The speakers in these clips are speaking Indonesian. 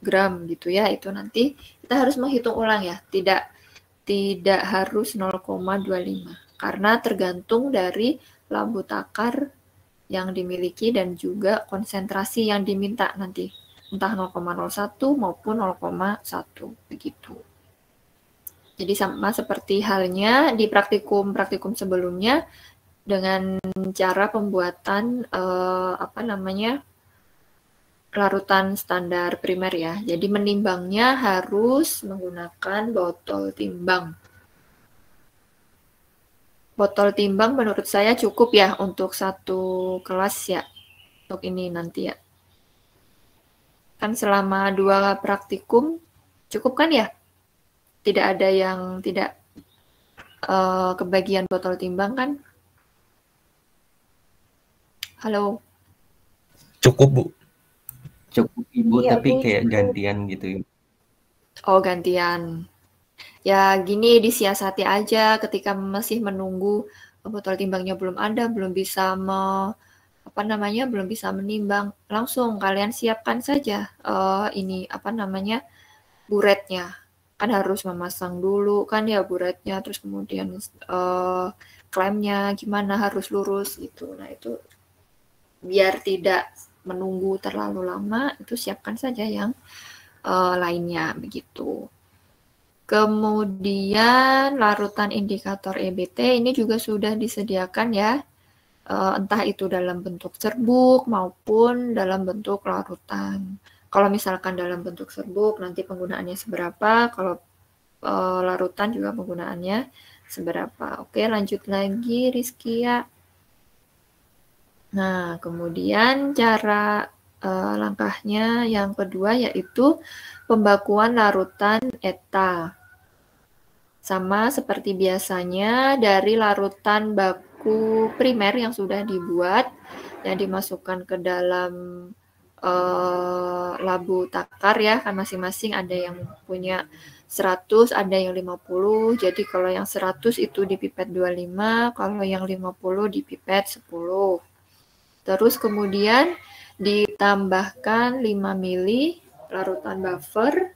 gram gitu ya. Itu nanti kita harus menghitung ulang ya. Tidak harus 0,25 karena tergantung dari labu takar yang dimiliki dan juga konsentrasi yang diminta nanti. Entah 0,01 maupun 0,1 begitu. Jadi sama seperti halnya di praktikum sebelumnya dengan cara pembuatan larutan standar primer ya. Jadi menimbangnya harus menggunakan botol timbang. Botol timbang menurut saya cukup ya untuk satu kelas ya. Untuk ini nanti ya. Kan selama 2 praktikum cukup kan ya? Tidak ada yang tidak kebagian botol timbang kan? Halo. Cukup, Bu. Cukup Ibu, Iya, tapi Bu, kayak cukup. gantian gitu. Oh, gantian. Ya gini, disiasati aja ketika masih menunggu botol timbangnya belum ada, belum bisa belum bisa menimbang, langsung kalian siapkan saja buretnya. Kan harus memasang dulu kan ya buretnya, terus kemudian klemnya gimana harus lurus gitu. Nah, itu biar tidak menunggu terlalu lama, itu siapkan saja yang lainnya begitu. Kemudian larutan indikator EBT ini juga sudah disediakan ya, entah itu dalam bentuk serbuk maupun dalam bentuk larutan. Kalau misalkan dalam bentuk serbuk nanti penggunaannya seberapa, kalau larutan juga penggunaannya seberapa. Oke, lanjut lagi Rizkia. Nah, kemudian cara langkahnya yang kedua yaitu pembakuan larutan ETA. Sama seperti biasanya dari larutan baku primer yang sudah dibuat dan dimasukkan ke dalam labu takar ya, kan masing-masing ada yang punya 100, ada yang 50. Jadi kalau yang 100 itu di pipet 25, kalau yang 50 di pipet 10. Terus kemudian ditambahkan 5 mili larutan buffer.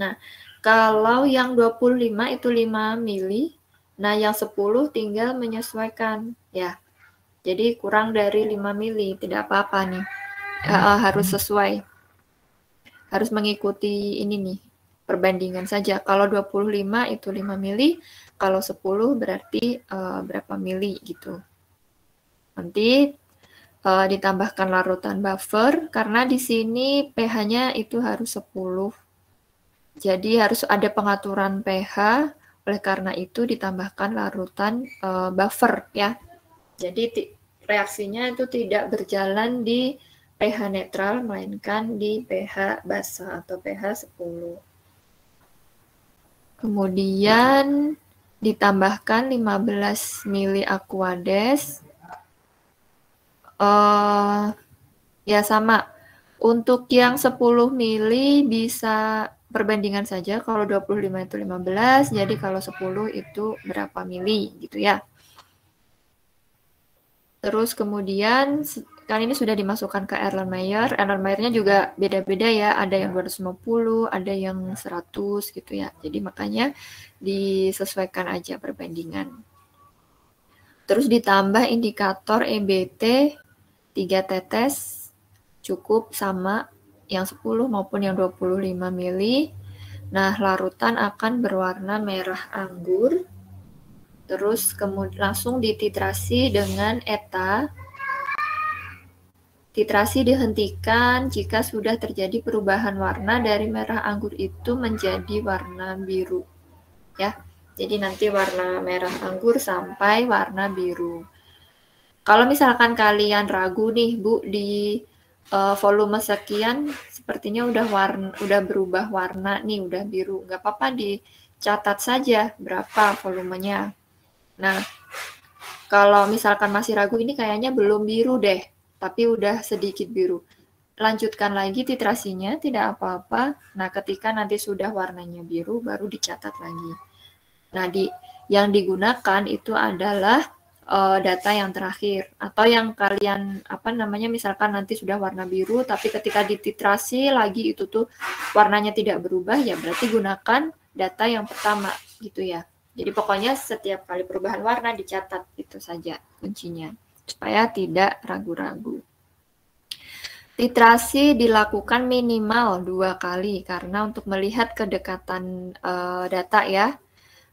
Nah, kalau yang 25 itu 5 mili, nah yang 10 tinggal menyesuaikan ya. Jadi kurang dari 5 mili, tidak apa-apa nih. Harus sesuai. Harus mengikuti ini nih, perbandingan saja. Kalau 25 itu 5 mili, kalau 10 berarti berapa mili gitu. Nanti ditambahkan larutan buffer, karena di sini pH-nya itu harus 10. Jadi harus ada pengaturan pH, oleh karena itu ditambahkan larutan buffer ya. Jadi reaksinya itu tidak berjalan di pH netral, melainkan di pH basa atau pH 10. Kemudian ditambahkan 15 mili Aquades. Ya sama, untuk yang 10 mili bisa perbandingan saja, kalau 25 itu 15, jadi kalau 10 itu berapa mili gitu ya. Terus kemudian kan ini sudah dimasukkan ke Erlenmeyer. Erlenmeyer-nya juga beda-beda ya, ada yang 250, ada yang 100 gitu ya. Jadi makanya disesuaikan aja perbandingan. Terus ditambah indikator EBT 3 tetes cukup sama yang 10 maupun yang 25 mili. Nah, larutan akan berwarna merah anggur. Terus kemudian langsung dititrasi dengan ETA. Titrasi dihentikan jika sudah terjadi perubahan warna dari merah anggur itu menjadi warna biru. Ya. Jadi nanti warna merah anggur sampai warna biru. Kalau misalkan kalian ragu nih, Bu, di volume sekian sepertinya udah berubah warna nih, udah biru. Nggak apa-apa, dicatat saja berapa volumenya. Nah, kalau misalkan masih ragu, ini kayaknya belum biru deh, tapi udah sedikit biru. Lanjutkan lagi titrasinya, tidak apa-apa. Nah, ketika nanti sudah warnanya biru, baru dicatat lagi. Nah, yang digunakan itu adalah data yang terakhir, atau yang kalian misalkan nanti sudah warna biru tapi ketika dititrasi lagi itu tuh warnanya tidak berubah, ya berarti gunakan data yang pertama gitu ya. Jadi pokoknya setiap kali perubahan warna dicatat, itu saja kuncinya supaya tidak ragu-ragu. Titrasi dilakukan minimal 2 kali karena untuk melihat kedekatan data ya.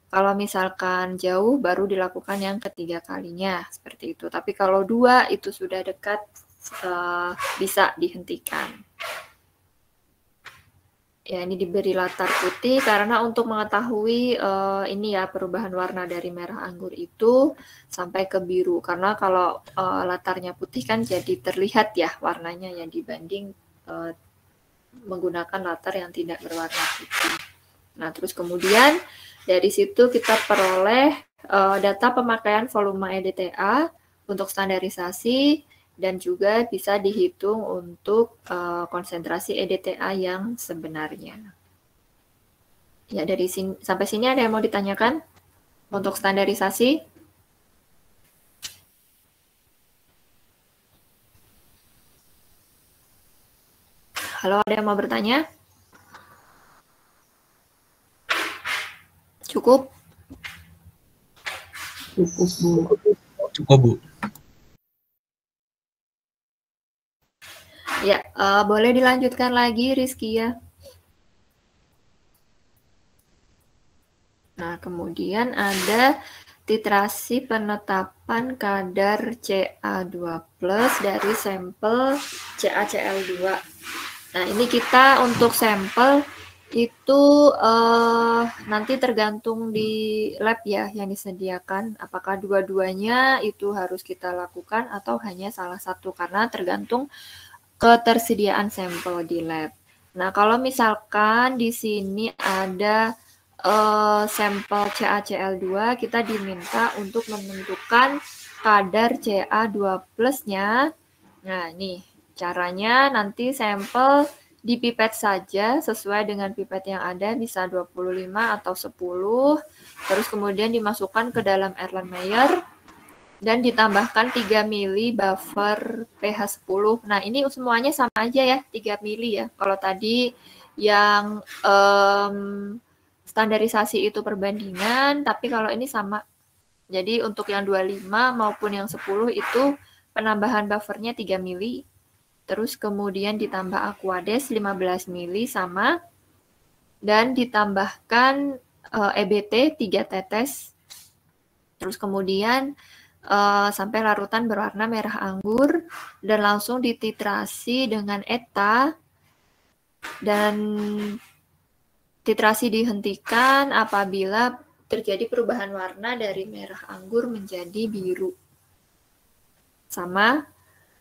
Kalau misalkan jauh baru dilakukan yang ketiga kalinya, seperti itu. Tapi kalau 2 itu sudah dekat, bisa dihentikan. Ya, ini diberi latar putih karena untuk mengetahui ini ya perubahan warna dari merah anggur itu sampai ke biru. Karena kalau latarnya putih kan jadi terlihat ya warnanya ya dibanding menggunakan latar yang tidak berwarna putih. Nah, terus kemudian dari situ kita peroleh data pemakaian volume EDTA untuk standarisasi dan juga bisa dihitung untuk konsentrasi EDTA yang sebenarnya. Ya, dari sini sampai sini ada yang mau ditanyakan untuk standarisasi? Halo, ada yang mau bertanya? Cukup? Cukup, Bu. Cukup, Bu. Ya, boleh dilanjutkan lagi, Rizky ya. Nah, kemudian ada titrasi penetapan kadar Ca2+ dari sampel CaCl2. Nah, ini kita untuk sampel itu nanti tergantung di lab ya yang disediakan. Apakah dua-duanya itu harus kita lakukan atau hanya salah satu, karena tergantung ketersediaan sampel di lab. Nah, kalau misalkan di sini ada sampel CaCl2, kita diminta untuk menentukan kadar Ca2+-nya. Nah, nih caranya nanti sampel dipipet saja sesuai dengan pipet yang ada, bisa 25 atau 10. Terus kemudian dimasukkan ke dalam Erlenmeyer dan ditambahkan 3 mili buffer pH 10. Nah, ini semuanya sama aja ya, 3 mili ya. Kalau tadi yang standarisasi itu perbandingan, tapi kalau ini sama. Jadi untuk yang 25 maupun yang 10 itu penambahan buffernya 3 mili. Terus kemudian ditambah Aquades 15 mili sama. Dan ditambahkan EBT 3 tetes. Terus kemudian sampai larutan berwarna merah anggur dan langsung dititrasi dengan ETA, dan titrasi dihentikan apabila terjadi perubahan warna dari merah anggur menjadi biru. Sama,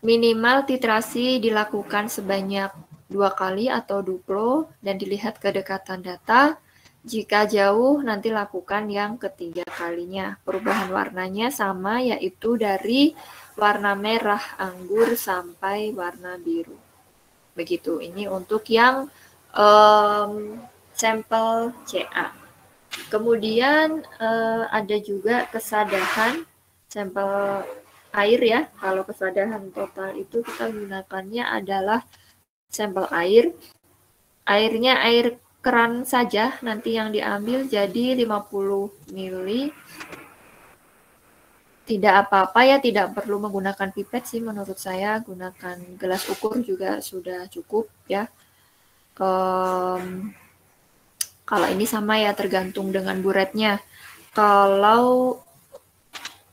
minimal titrasi dilakukan sebanyak 2 kali atau duplo dan dilihat kedekatan data. Jika jauh, nanti lakukan yang ketiga kalinya. Perubahan warnanya sama, yaitu dari warna merah anggur sampai warna biru. Begitu, ini untuk yang sampel Ca. Kemudian ada juga kesadahan sampel air ya. Kalau kesadahan total itu kita gunakannya adalah sampel air. Airnya air keran saja nanti yang diambil, jadi 50 mili. Tidak apa-apa ya, tidak perlu menggunakan pipet sih menurut saya, gunakan gelas ukur juga sudah cukup ya. Kalau ini sama ya, tergantung dengan buretnya. Kalau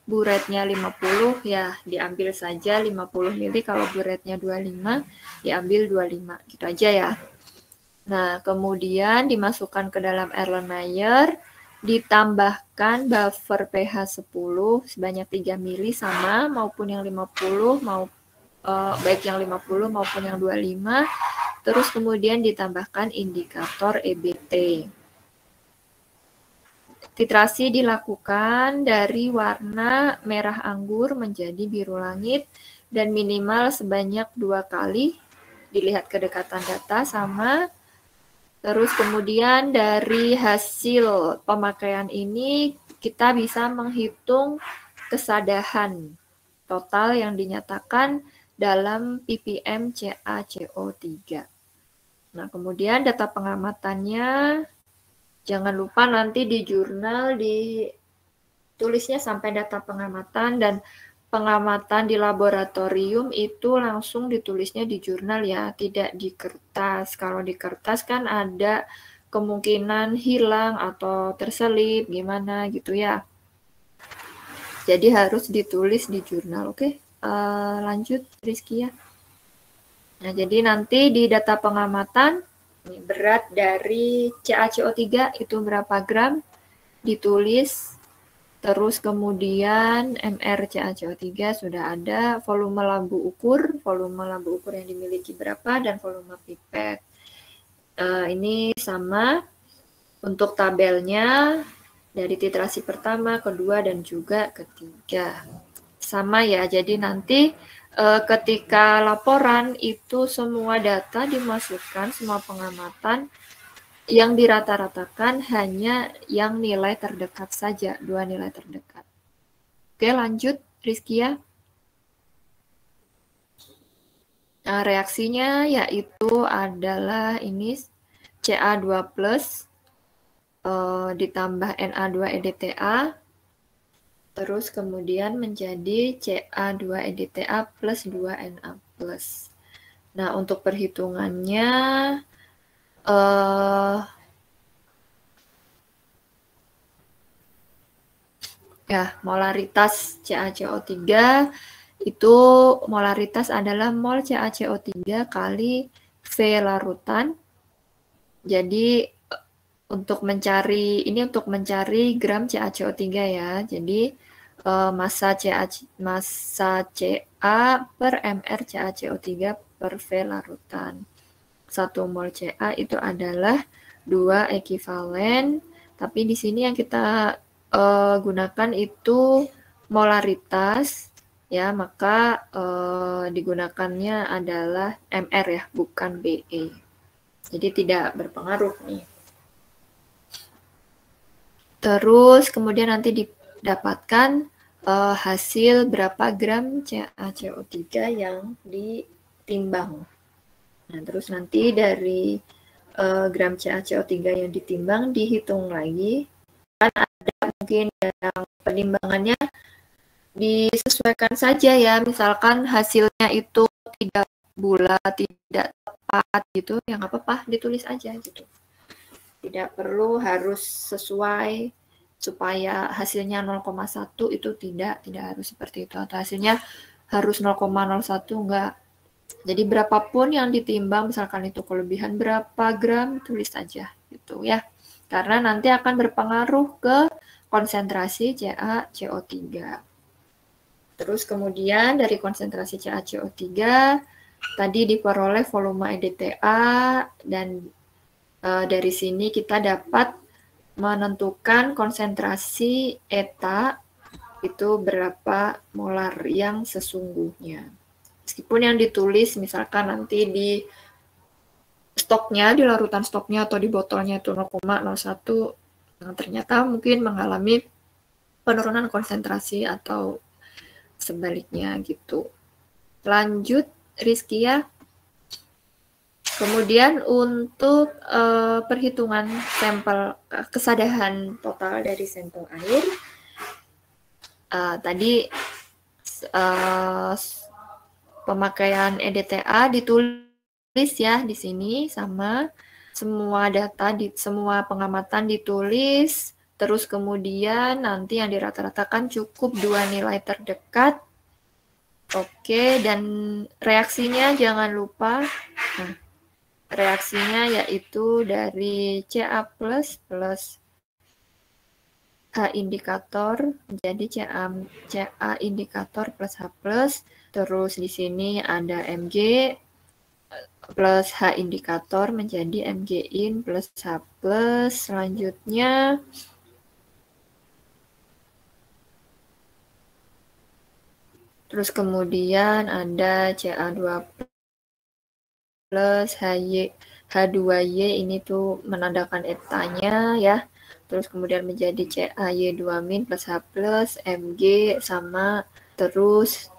buretnya 50 ya diambil saja 50 mili, kalau buretnya 25 diambil 25, gitu aja ya. Nah, kemudian dimasukkan ke dalam Erlenmeyer, ditambahkan buffer pH 10 sebanyak 3 mili sama, maupun yang 50, baik yang 50 maupun yang 25. Terus kemudian ditambahkan indikator EBT. Titrasi dilakukan dari warna merah anggur menjadi biru langit dan minimal sebanyak 2 kali. Dilihat kedekatan data sama. Terus kemudian dari hasil pemakaian ini kita bisa menghitung kesadahan total yang dinyatakan dalam ppm CaCO3. Nah, kemudian data pengamatannya, jangan lupa nanti di jurnal ditulisnya sampai data pengamatan, dan pengamatan di laboratorium itu langsung ditulisnya di jurnal ya, tidak di kertas. Kalau di kertas kan ada kemungkinan hilang atau terselip gimana gitu ya. Jadi harus ditulis di jurnal. Oke, lanjut Rizky ya. Nah, jadi nanti di data pengamatan berat dari CaCO3 itu berapa gram ditulis, terus kemudian MR CaCO3 sudah ada, volume lampu ukur yang dimiliki berapa, dan volume pipet. Ini sama untuk tabelnya dari titrasi pertama, kedua, dan juga ketiga. Sama ya, jadi nanti ketika laporan itu semua data dimasukkan, semua pengamatan yang dirata-ratakan hanya yang nilai terdekat saja, 2 nilai terdekat. Oke, lanjut Rizky ya. Nah, reaksinya yaitu adalah ini Ca2+ ditambah Na2-EDTA, terus kemudian menjadi Ca2-EDTA plus 2Na+. Nah, untuk perhitungannya ya, molaritas CaCO3 itu molaritas adalah mol CaCO3 kali V larutan. Jadi untuk mencari gram CaCO3 ya. Jadi massa Ca per mR CaCO3 per V larutan. 1 mol Ca itu adalah 2 ekivalen, tapi di sini yang kita gunakan itu molaritas ya, maka digunakannya adalah mR ya, bukan BE. Jadi tidak berpengaruh nih. Terus kemudian nanti didapatkan hasil berapa gram CaCO3 yang ditimbang. Nah, terus nanti dari gram CaCO3 yang ditimbang dihitung lagi. Kan ada mungkin yang penimbangannya disesuaikan saja ya, misalkan hasilnya itu tidak bulat, tidak tepat gitu, ya nggak apa-apa, ditulis aja gitu. Tidak perlu harus sesuai supaya hasilnya 0,1 itu tidak harus seperti itu, atau hasilnya harus 0,01 enggak. Jadi berapapun yang ditimbang, misalkan itu kelebihan berapa gram, tulis aja gitu ya. Karena nanti akan berpengaruh ke konsentrasi CaCO3. Terus kemudian dari konsentrasi CaCO3 tadi diperoleh volume EDTA, dan dari sini kita dapat menentukan konsentrasi eta itu berapa molar yang sesungguhnya. Meskipun yang ditulis misalkan nanti di stoknya, di larutan stoknya atau di botolnya itu 0,01, nah ternyata mungkin mengalami penurunan konsentrasi atau sebaliknya gitu. Lanjut Rizky ya. Kemudian untuk perhitungan sampel kesadahan total dari sampel air, tadi pemakaian EDTA ditulis ya di sini, sama semua data semua pengamatan ditulis. Terus kemudian nanti yang dirata-ratakan cukup 2 nilai terdekat. Oke, dan reaksinya jangan lupa. Nah, reaksinya yaitu dari Ca+ plus H indikator menjadi Ca indikator plus H+. Terus di sini ada Mg plus H indikator menjadi Mg in plus H+. Selanjutnya terus kemudian ada Ca2 plus H2Y, ini tuh menandakan etanya ya. terus kemudian menjadi CaY2- plus H plus, Mg sama terus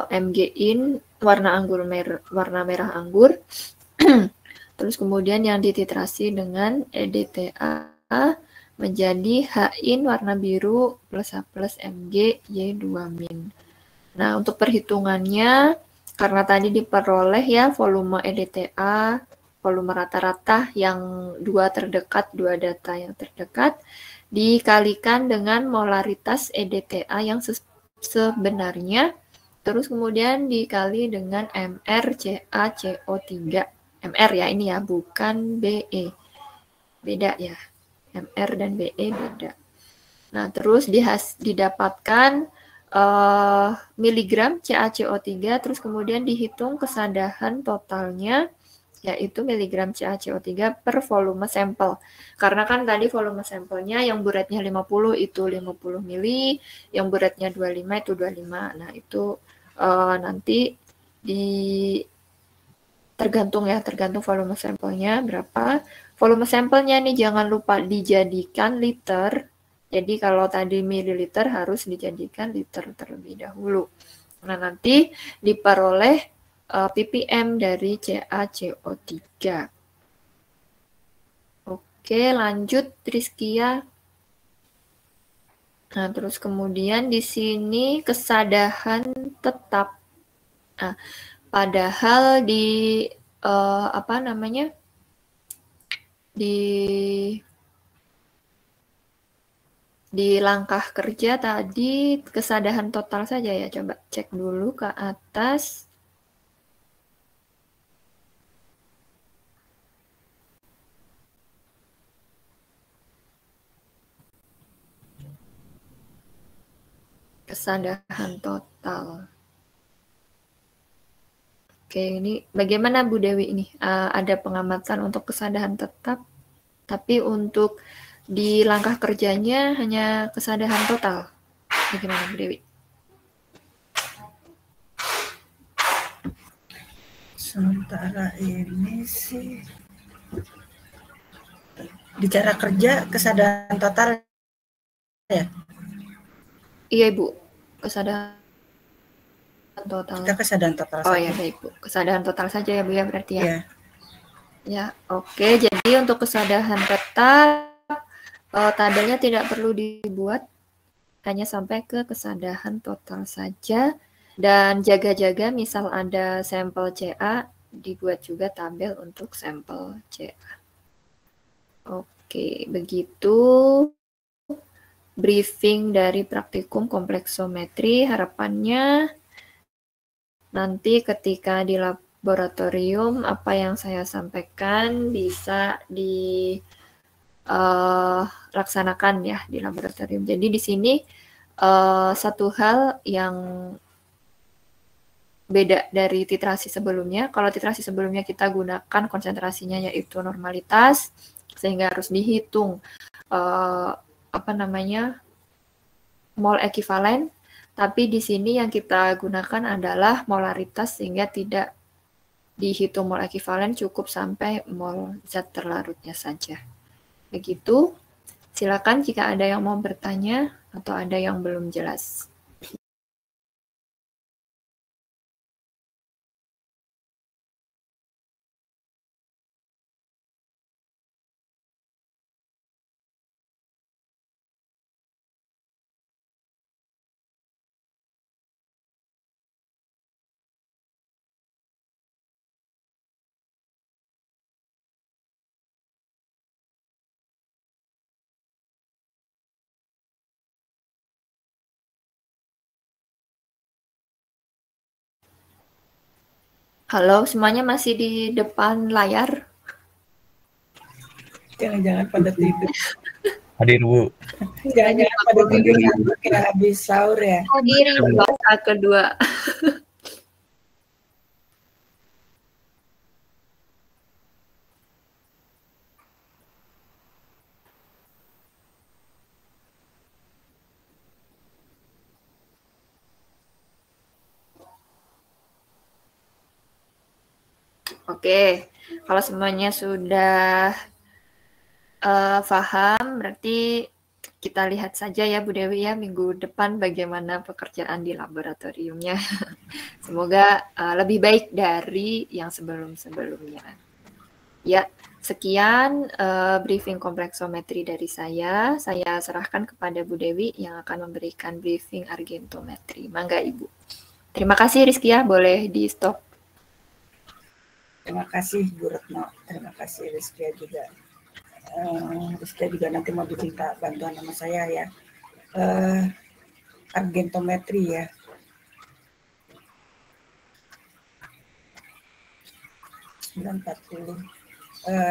Mg in warna merah anggur, terus kemudian yang dititrasi dengan EDTA menjadi H in warna biru plus H plus Mg Y2-. Nah, untuk perhitungannya, karena tadi diperoleh ya volume EDTA, volume rata-rata yang dua data yang terdekat, dikalikan dengan molaritas EDTA yang sebenarnya, terus kemudian dikali dengan MrCaCO3. MR ya ini ya, bukan BE. Beda ya, MR dan BE beda. Nah, terus didapatkan miligram CaCO3, terus kemudian dihitung kesadahan totalnya, yaitu miligram CaCO3 per volume sampel. Karena kan tadi volume sampelnya yang beratnya 50 itu 50 mili, yang beratnya 25 itu 25. Nah, itu nanti tergantung volume sampelnya berapa. Volume sampelnya nih jangan lupa dijadikan liter. Jadi kalau tadi mililiter harus dijadikan liter terlebih dahulu. Nah, nanti diperoleh ppm dari CaCO3. Oke, lanjut Rizkia. Nah, terus kemudian di sini kesadahan tetap. Nah, padahal di apa namanya? Di langkah kerja tadi kesadahan total saja ya. Coba cek dulu ke atas. Kesadahan total. Oke, ini bagaimana Bu Dewi ini? Ada pengamatan untuk kesadahan tetap, tapi untuk di langkah kerjanya hanya kesadahan total. Bagaimana Bu Dewi? Sementara ini sih di cara kerja kesadahan total ya? Iya Ibu, kesadahan total. Kita kesadahan total oh saja. Ya baik Bu, kesadahan total saja ya Bu ya berarti ya. Ya. Ya oke, jadi untuk kesadahan tetap tabelnya tidak perlu dibuat, hanya sampai ke kesadahan total saja. Dan jaga-jaga misal ada sampel CA, dibuat juga tabel untuk sampel CA. Oke, begitu briefing dari praktikum kompleksometri. Harapannya nanti ketika di laboratorium apa yang saya sampaikan bisa dilaksanakan ya di laboratorium. Jadi di sini satu hal yang beda dari titrasi sebelumnya. Kalau titrasi sebelumnya kita gunakan konsentrasinya yaitu normalitas, sehingga harus dihitung mol ekivalen. Tapi di sini yang kita gunakan adalah molaritas, sehingga tidak dihitung mol ekivalen, cukup sampai mol zat terlarutnya saja. Begitu. Silakan jika ada yang mau bertanya atau ada yang belum jelas. Halo, semuanya masih di depan layar? Jangan-jangan pada tidur. Hadir Bu. Jangan-jangan pada tidur kayak habis sahur ya. Hadiri bahasa kedua. Oke, kalau semuanya sudah paham, berarti kita lihat saja ya Bu Dewi ya minggu depan bagaimana pekerjaan di laboratoriumnya. Semoga lebih baik dari yang sebelum-sebelumnya. Ya, sekian briefing kompleksometri dari saya. Saya serahkan kepada Bu Dewi yang akan memberikan briefing argentometri. Mangga Ibu. Terima kasih Rizkia, boleh di stop. Terima kasih Bu Retno, terima kasih Rizkia juga. Rizkia juga nanti mau diminta bantuan sama saya ya. Argentometri ya.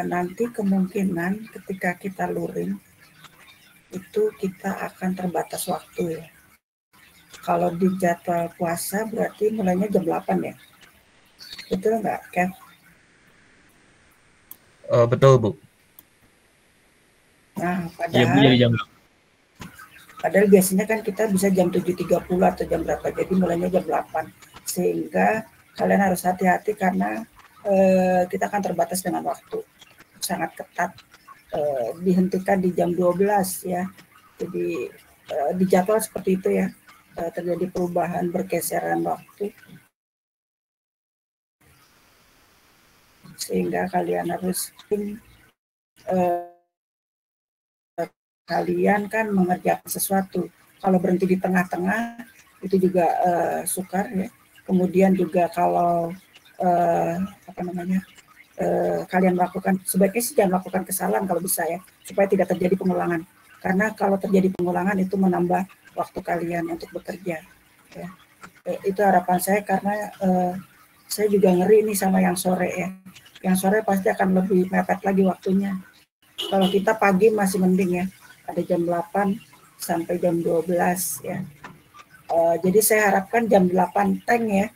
Nanti kemungkinan ketika kita luring itu kita akan terbatas waktu ya. Kalau di jadwal puasa berarti mulainya jam 8 ya. Betul nggak, Kev? Betul, Bu. Nah, Iya Bu, jadi jam padahal biasanya kan kita bisa jam 7.30 atau jam berapa. Jadi mulainya jam 8. Sehingga kalian harus hati-hati karena kita akan terbatas dengan waktu. Sangat ketat. Dihentikan di jam 12 ya. Jadi di jadwal seperti itu ya. Terjadi perubahan bergeseran waktu. Sehingga kalian harus kalian kan mengerjakan sesuatu. Kalau berhenti di tengah-tengah itu juga sukar ya. Kemudian juga kalau kalian melakukan, sebaiknya sih jangan melakukan kesalahan kalau bisa ya, supaya tidak terjadi pengulangan. Karena kalau terjadi pengulangan itu menambah waktu kalian untuk bekerja. Ya. Itu harapan saya karena saya juga ngeri nih sama yang sore ya. Yang sore pasti akan lebih mepet lagi waktunya. Kalau kita pagi masih mending ya. Ada jam 8 sampai jam 12 ya. Jadi saya harapkan jam 8 teng ya.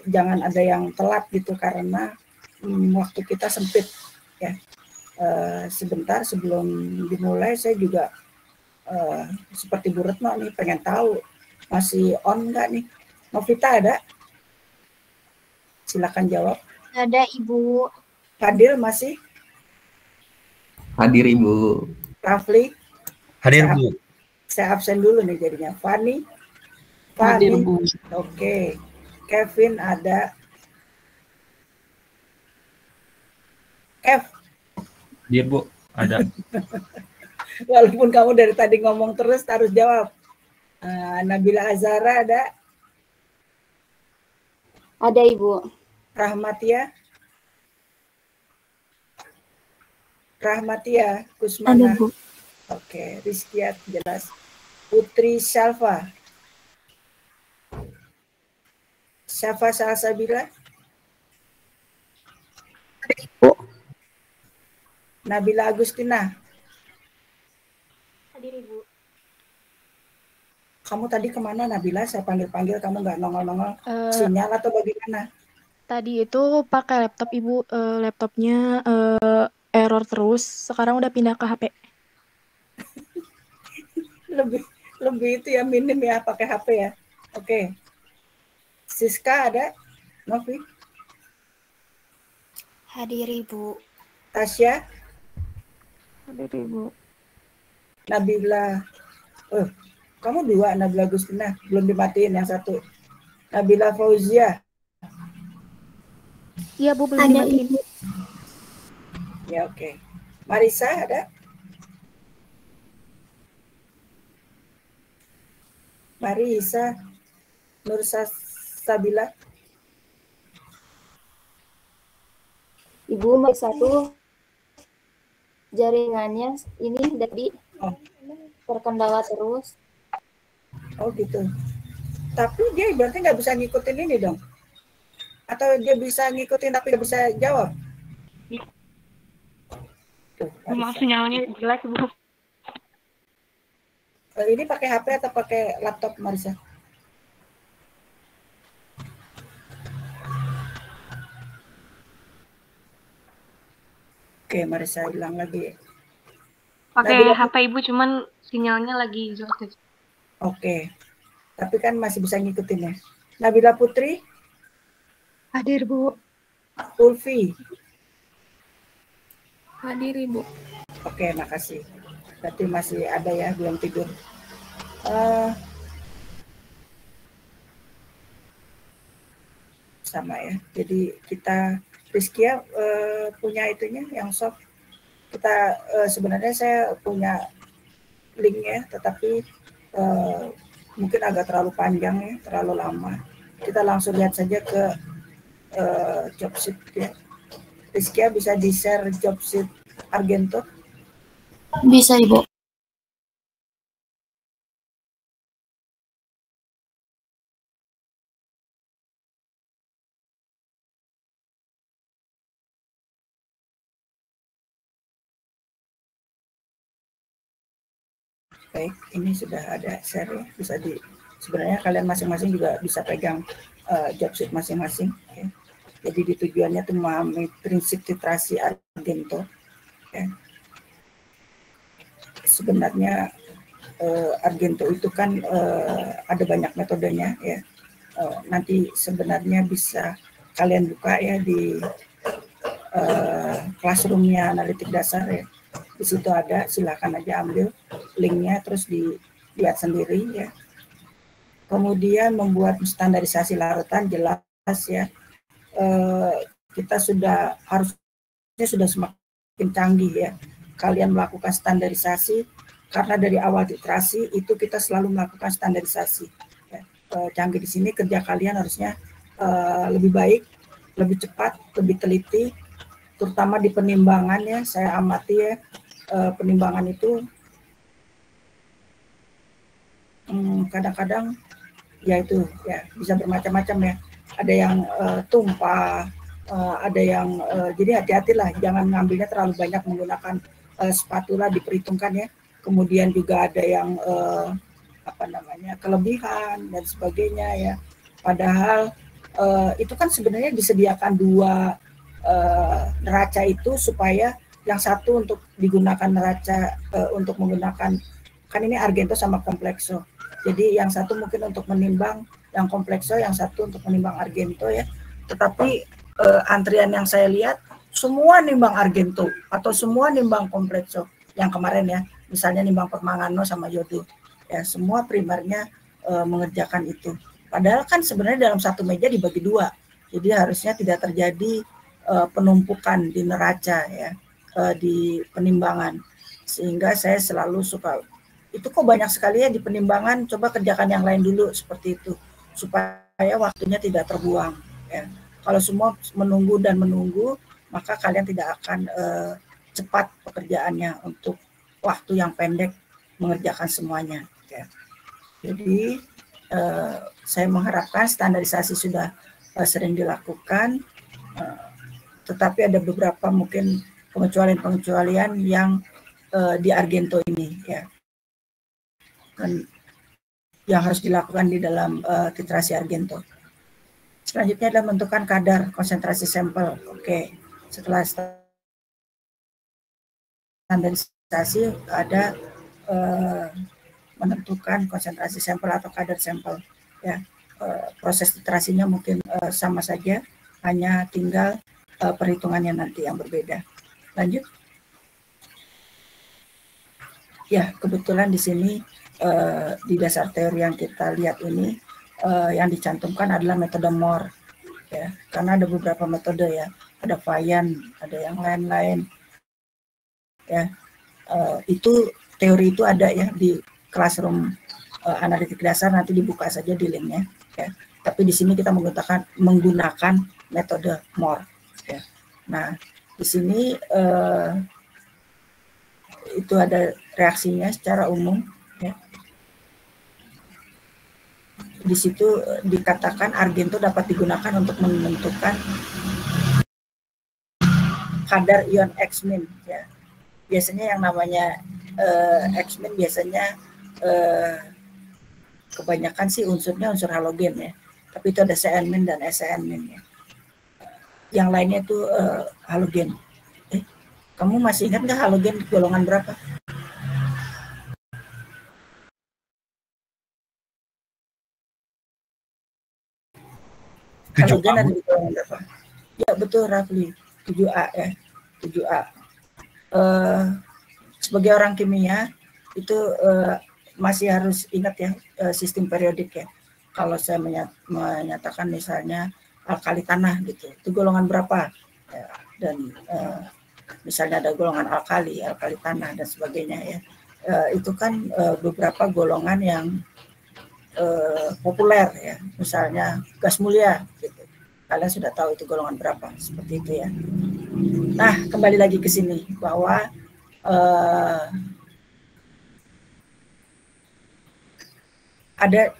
Jangan ada yang telat gitu karena waktu kita sempit ya. Sebentar sebelum dimulai saya juga seperti Bu Retno nih pengen tahu masih on nggak nih? Novita ada? Silakan jawab. Ada Ibu. Fadil masih? Hadir Ibu. Rafli? Hadir, Bu. Saya absen dulu nih jadinya. Fani? Hadir, Bu. Oke. Kevin ada. Kev? Hadir Bu, ada. Walaupun kamu dari tadi ngomong terus harus jawab. Nabila Azara ada? Ada Ibu. Rahmatia? Rahmatia Kusmana? Ada Bu. Oke, Rizkiat jelas. Putri Shalfa? Syafa Salsabila? Bu. Nabila Agustina? Hadir Ibu. Kamu tadi kemana Nabila? Saya panggil-panggil kamu nggak nongol-nongol. Sinyal atau bagaimana? Tadi itu pakai laptop Ibu, laptopnya error terus. Sekarang udah pindah ke HP. lebih itu ya minim ya pakai HP ya. Oke. Siska ada? Novi? Hadir Ibu. Tasya? Hadir Ibu. Nabila? Kamu dua Nabila Agustina, belum dimatiin yang satu. Nabila Fauzia? Iya Bu, belum Ada dimatiin. Ibu. Ya oke. Marisa ada? Marisa? Nursa Sabila? Ibu nomor 1 jaringannya ini tadi terkendala terus. Oh gitu. Tapi dia berarti nggak bisa ngikutin ini dong? Atau dia bisa ngikutin tapi nggak bisa jawab? Tuh, Maaf sinyalnya jelek Bu. ini pakai HP atau pakai laptop Marisa? Oke, Marisa hilang lagi. Pakai Nabila- HP Ibu cuman sinyalnya lagi jelek. Oke. Tapi kan masih bisa ngikutin ya. Nabila Putri, Hadir Bu. Ulfi, Hadir Ibu. Oke, makasih. Berarti masih ada ya, belum tidur. Sama ya. Jadi kita Rizkia punya itunya yang soft. Kita sebenarnya saya punya linknya, tetapi mungkin agak terlalu panjang ya, terlalu lama. Kita langsung lihat saja ke job sheet ya. Rizkia bisa di-share job sheet Argento? Bisa, Ibu. Baik, ini sudah ada share ya, bisa sebenarnya kalian masing-masing juga bisa pegang job sheet masing-masing ya. Jadi di tujuannya itu memahami prinsip titrasi Argento ya. Sebenarnya Argento itu kan ada banyak metodenya ya. Nanti sebenarnya bisa kalian buka ya di classroom-nya analitik dasar ya. Di situ ada, silakan aja ambil linknya terus dilihat sendiri ya. Kemudian membuat standarisasi larutan jelas ya. Kita harusnya sudah semakin canggih ya. Kalian melakukan standarisasi karena dari awal titrasi itu kita selalu melakukan standarisasi. Ya. Canggih di sini kerja kalian harusnya lebih baik, lebih cepat, lebih teliti, terutama di penimbangan ya. Saya amati ya. Penimbangan itu kadang-kadang ya itu ya bisa bermacam-macam ya. Ada yang tumpah, ada yang jadi hati-hatilah, jangan ngambilnya terlalu banyak menggunakan spatula, diperhitungkan ya. Kemudian juga ada yang kelebihan dan sebagainya ya. Padahal itu kan sebenarnya disediakan dua neraca itu supaya yang satu untuk digunakan neraca untuk menggunakan, kan ini Argento sama Komplekso. Jadi yang satu mungkin untuk menimbang yang Komplekso, yang satu untuk menimbang Argento ya. Tetapi antrian yang saya lihat semua nimbang Argento atau semua nimbang Komplekso. Yang kemarin ya, misalnya nimbang Permangano sama Yodo. Ya, semua primernya mengerjakan itu. Padahal kan sebenarnya dalam satu meja dibagi dua. Jadi harusnya tidak terjadi penumpukan di neraca ya. Di penimbangan, sehingga saya selalu suka itu kok banyak sekali ya di penimbangan, coba kerjakan yang lain dulu seperti itu supaya waktunya tidak terbuang ya. Kalau semua menunggu dan menunggu, maka kalian tidak akan cepat pekerjaannya untuk waktu yang pendek mengerjakan semuanya ya. Jadi saya mengharapkan standarisasi sudah sering dilakukan, tetapi ada beberapa mungkin pengecualian-pengecualian yang di Argento ini ya, dan yang harus dilakukan di dalam titrasi Argento. Selanjutnya adalah menentukan kadar konsentrasi sampel. Oke, setelah standarisasi ada menentukan konsentrasi sampel atau kadar sampel ya. Proses titrasinya mungkin sama saja, hanya tinggal perhitungannya nanti yang berbeda. Lanjut. Ya, kebetulan di sini di dasar teori yang kita lihat ini yang dicantumkan adalah metode Moore ya, karena ada beberapa metode ya, ada Vaillant, ada yang lain-lain ya. Itu teori itu ada ya di classroom analitik dasar, nanti dibuka saja di linknya ya. Tapi di sini kita menggunakan metode Moore ya. Nah, di sini itu ada reaksinya secara umum ya. Di situ dikatakan Argento dapat digunakan untuk menentukan kadar ion X-min ya. Biasanya yang namanya X-min biasanya kebanyakan sih unsurnya unsur halogen ya. Tapi itu ada CN- dan SN- ya. Yang lainnya itu halogen. Kamu masih ingat nggak halogen golongan berapa? Halogen ada di golongan berapa? Ya betul, Rafli. 7A ya. 7A. sebagai orang kimia itu masih harus ingat ya sistem periodik ya. Kalau saya menyatakan misalnya alkali tanah gitu, itu golongan berapa? Ya, dan misalnya ada golongan alkali tanah dan sebagainya ya. Itu kan beberapa golongan yang populer ya, misalnya gas mulia gitu. Kalian sudah tahu itu golongan berapa, seperti itu ya. Nah, kembali lagi ke sini bahwa ada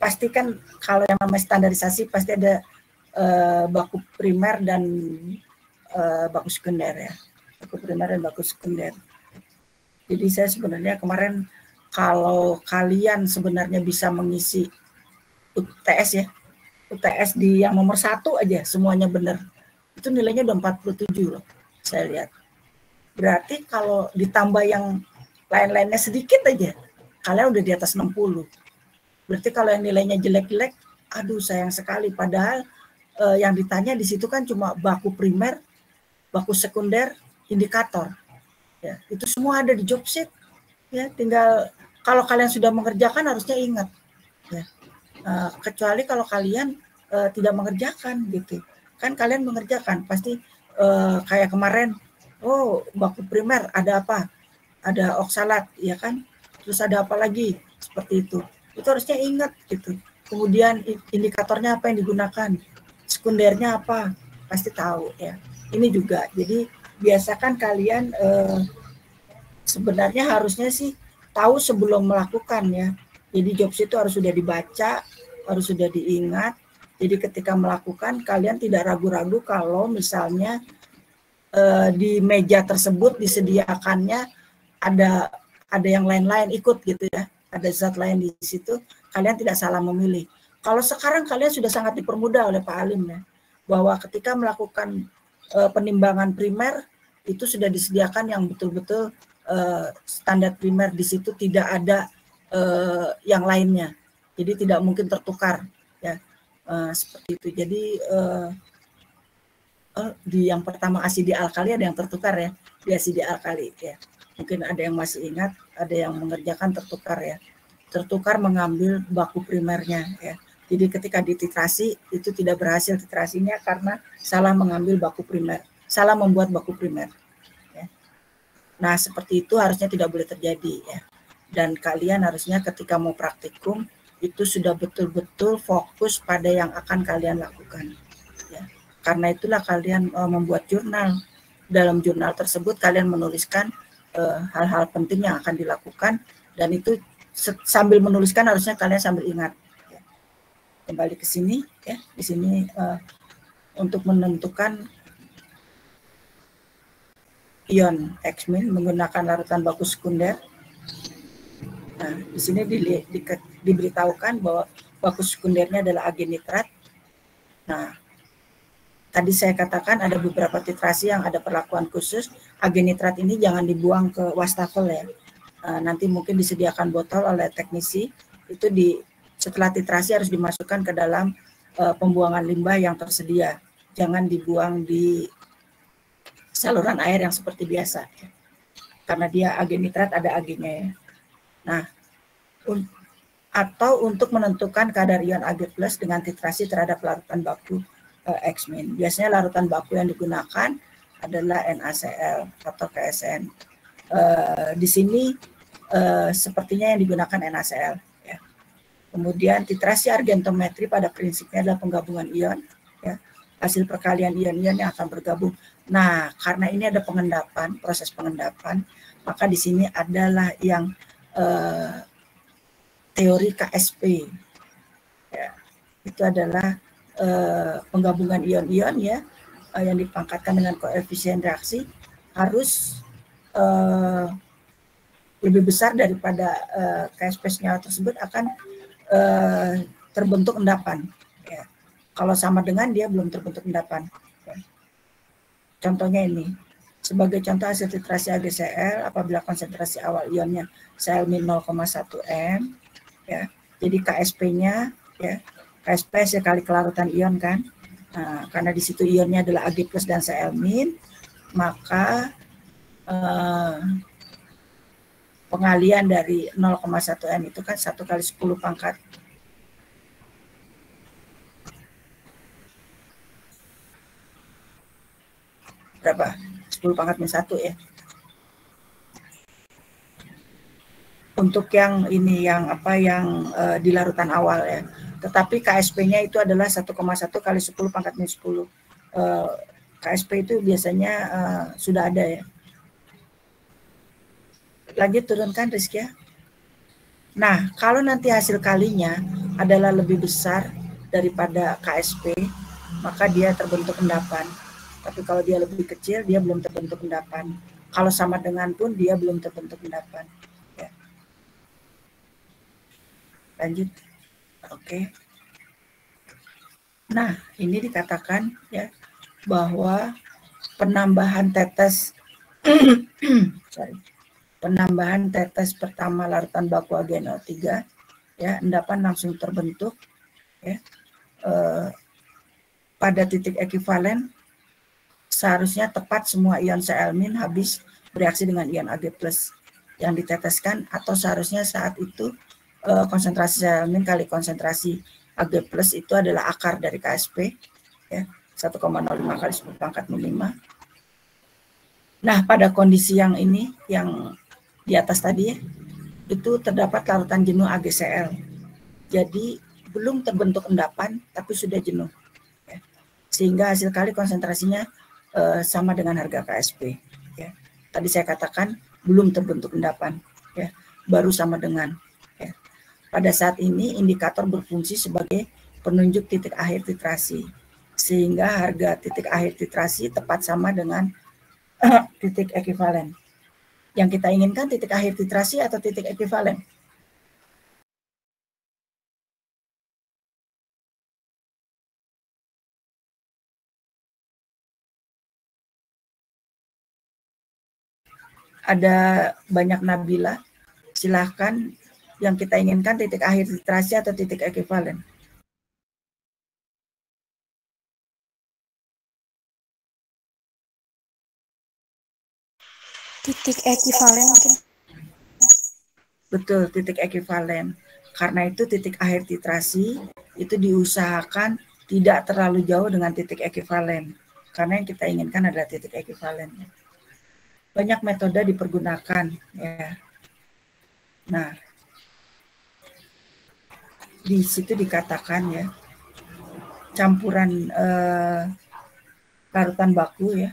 pastikan kalau yang namanya standarisasi pasti ada baku primer dan baku sekunder ya. Baku primer dan baku sekunder. Jadi saya sebenarnya kemarin kalau kalian sebenarnya bisa mengisi UTS ya, UTS di yang nomor 1 aja semuanya benar, itu nilainya udah 47 loh saya lihat. Berarti kalau ditambah yang lain-lainnya sedikit aja, kalian udah di atas 60. Berarti kalau yang nilainya jelek-jelek, aduh sayang sekali. Padahal yang ditanya di situ kan cuma baku primer, baku sekunder, indikator. Ya, itu semua ada di job sheet. Ya, tinggal kalau kalian sudah mengerjakan harusnya ingat. Ya. Kecuali kalau kalian tidak mengerjakan gitu. Kan kalian mengerjakan pasti kayak kemarin, oh baku primer ada apa? Ada oksalat, ya kan? Terus ada apa lagi? Seperti itu. Itu harusnya ingat gitu. Kemudian indikatornya apa yang digunakan? Sekundernya apa? Pasti tahu ya. Ini juga. Jadi biasakan kalian sebenarnya harusnya sih tahu sebelum melakukan ya. Jadi job sheet itu harus sudah dibaca, harus sudah diingat. Jadi ketika melakukan kalian tidak ragu-ragu kalau misalnya di meja tersebut disediakannya ada yang lain-lain ikut gitu ya. Ada zat lain di situ, kalian tidak salah memilih. Kalau sekarang kalian sudah sangat dipermudah oleh Pak Alim ya, bahwa ketika melakukan penimbangan primer itu sudah disediakan yang betul-betul standar primer, di situ tidak ada yang lainnya. Jadi tidak mungkin tertukar ya. Seperti itu. Jadi di yang pertama asidi alkali ada yang tertukar ya, di asidi alkali ya. Mungkin ada yang masih ingat, ada yang mengerjakan tertukar ya. Tertukar mengambil baku primernya ya. Jadi ketika dititrasi itu tidak berhasil titrasinya karena salah mengambil baku primer, salah membuat baku primer. Ya. Nah seperti itu harusnya tidak boleh terjadi ya. Dan kalian harusnya ketika mau praktikum itu sudah betul-betul fokus pada yang akan kalian lakukan. Ya. Karena itulah kalian membuat jurnal. Dalam jurnal tersebut kalian menuliskan hal-hal penting yang akan dilakukan, dan itu sambil menuliskan harusnya kalian sambil ingat. Ya. Kembali ke sini ya, di sini untuk menentukan ion X-min menggunakan larutan baku sekunder. Nah, di sini diberitahukan bahwa baku sekundernya adalah agen nitrat. Nah, tadi saya katakan ada beberapa titrasi yang ada perlakuan khusus. Agen nitrat ini jangan dibuang ke wastafel ya. Nanti mungkin disediakan botol oleh teknisi. Itu setelah titrasi harus dimasukkan ke dalam pembuangan limbah yang tersedia. Jangan dibuang di saluran air yang seperti biasa. Ya. Karena dia agen nitrat ada agennya ya. Nah, atau untuk menentukan kadar ion Ag+ dengan titrasi terhadap larutan baku X-min. Biasanya larutan baku yang digunakan adalah NaCl atau KSN. Di sini sepertinya yang digunakan NaCl. Ya. Kemudian titrasi argentometri pada prinsipnya adalah penggabungan ion. Ya. Hasil perkalian ion-ion yang akan bergabung. Nah, karena ini ada pengendapan, proses pengendapan, maka di sini adalah yang teori KSP. Ya. Itu adalah penggabungan ion-ion ya yang dipangkatkan dengan koefisien reaksi harus lebih besar daripada KSP senyawa tersebut akan terbentuk endapan. Ya. Kalau sama dengan dia belum terbentuk endapan. Ya. Contohnya ini, sebagai contoh hasil titrasi AgCl apabila konsentrasi awal ionnya Cl- 0,1 m, ya. Jadi KSP-nya ya. KSP sekali kelarutan ion kan, nah, karena di situ ionnya adalah Ag+ dan Cl-, maka pengalian dari 0,1 M itu kan 1 kali 10 pangkat. Berapa? 10 pangkat min 1 ya. Untuk yang ini yang apa yang di larutan awal ya. Tetapi KSP-nya itu adalah 1,1 kali 10 pangkat min 10. KSP itu biasanya sudah ada ya. Lanjut turunkan Rizky ya. Nah, kalau nanti hasil kalinya adalah lebih besar daripada KSP, maka dia terbentuk endapan. Tapi kalau dia lebih kecil, dia belum terbentuk endapan. Kalau sama dengan pun dia belum terbentuk endapan. Ya. Lanjut. Oke. Nah, ini dikatakan ya bahwa penambahan tetes penambahan tetes pertama larutan baku AgNO3 ya, endapan langsung terbentuk ya. Pada titik ekuivalen seharusnya tepat semua ion Cl- habis bereaksi dengan ion Ag+ yang diteteskan, atau seharusnya saat itu konsentrasi Cl- kali konsentrasi Ag+ itu adalah akar dari KSP ya, 1,05 kali 10 pangkat min 5. Nah, pada kondisi yang ini yang di atas tadi ya, itu terdapat larutan jenuh AgCl. Jadi belum terbentuk endapan tapi sudah jenuh. Ya. Sehingga hasil kali konsentrasinya sama dengan harga KSP. Ya. Tadi saya katakan belum terbentuk endapan, ya, baru sama dengan. Ya. Pada saat ini indikator berfungsi sebagai penunjuk titik akhir titrasi, sehingga harga titik akhir titrasi tepat sama dengan titik ekuivalen. Yang kita inginkan titik akhir titrasi atau titik ekuivalen? Ada banyak Nabila, silahkan. Yang kita inginkan titik akhir titrasi atau titik ekuivalen? Titik ekuivalen mungkin. Betul, titik ekuivalen. Karena itu titik akhir titrasi itu diusahakan tidak terlalu jauh dengan titik ekuivalen. Karena yang kita inginkan adalah titik ekuivalen. Banyak metode dipergunakan ya. Nah, di situ dikatakan ya, campuran larutan baku ya,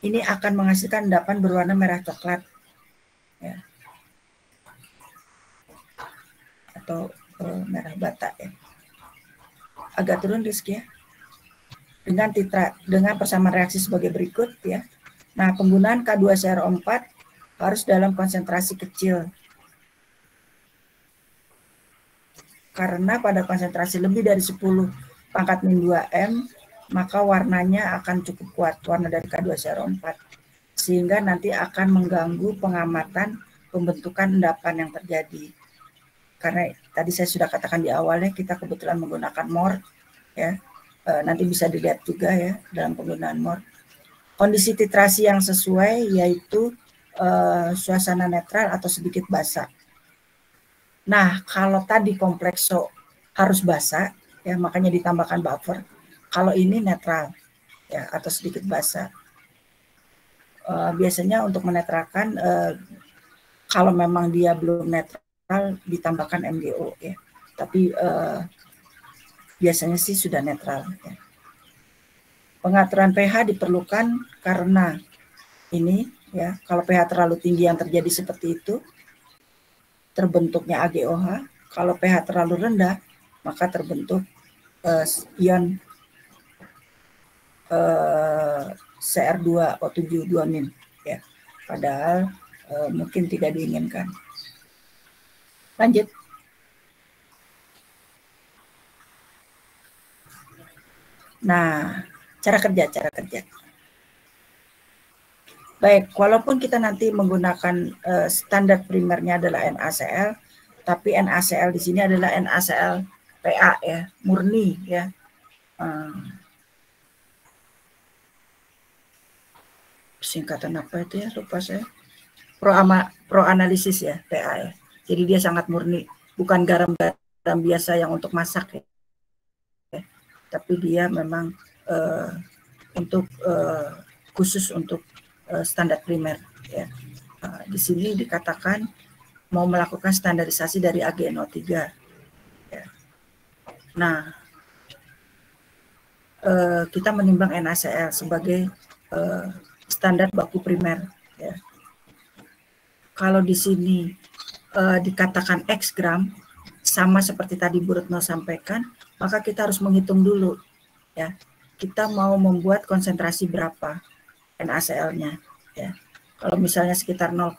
ini akan menghasilkan endapan berwarna merah coklat ya, atau merah bata ya. Agak turun Rizky ya. Dengan persamaan reaksi sebagai berikut ya. Nah, penggunaan K2CrO4 harus dalam konsentrasi kecil. Karena pada konsentrasi lebih dari 10 pangkat min 2 M, maka warnanya akan cukup kuat, warna dari K2CrO4. Sehingga nanti akan mengganggu pengamatan pembentukan endapan yang terjadi. Karena tadi saya sudah katakan di awalnya, kita kebetulan menggunakan MOR. Ya, nanti bisa dilihat juga ya dalam penggunaan MOR. Kondisi titrasi yang sesuai yaitu suasana netral atau sedikit basah. Nah, kalau tadi komplekso harus basah, ya makanya ditambahkan buffer. Kalau ini netral, ya atau sedikit basah. Biasanya untuk menetralkan, kalau memang dia belum netral, ditambahkan MgO, ya. Tapi biasanya sih sudah netral. Ya. Pengaturan pH diperlukan karena ini, ya, kalau pH terlalu tinggi yang terjadi seperti itu, terbentuknya AgOH. Kalau pH terlalu rendah, maka terbentuk ion Cr2O7 2-. Ya. Padahal mungkin tidak diinginkan. Lanjut. Nah, cara kerja. Baik, walaupun kita nanti menggunakan standar primernya adalah NaCl, tapi NaCl di sini adalah NaCl PA ya, murni ya. Singkatan apa itu ya? Lupa saya. pro analisis ya, PA ya. Jadi dia sangat murni, bukan garam biasa yang untuk masak ya. Tapi dia memang untuk khusus untuk standar primer ya. Di sini dikatakan mau melakukan standarisasi dari AGNO3 ya. Nah, kita menimbang NaCl sebagai standar baku primer ya. Kalau di sini dikatakan X gram, sama seperti tadi Bu Retno sampaikan, maka kita harus menghitung dulu ya. Kita mau membuat konsentrasi berapa NaCl-nya ya. Kalau misalnya sekitar 0,1,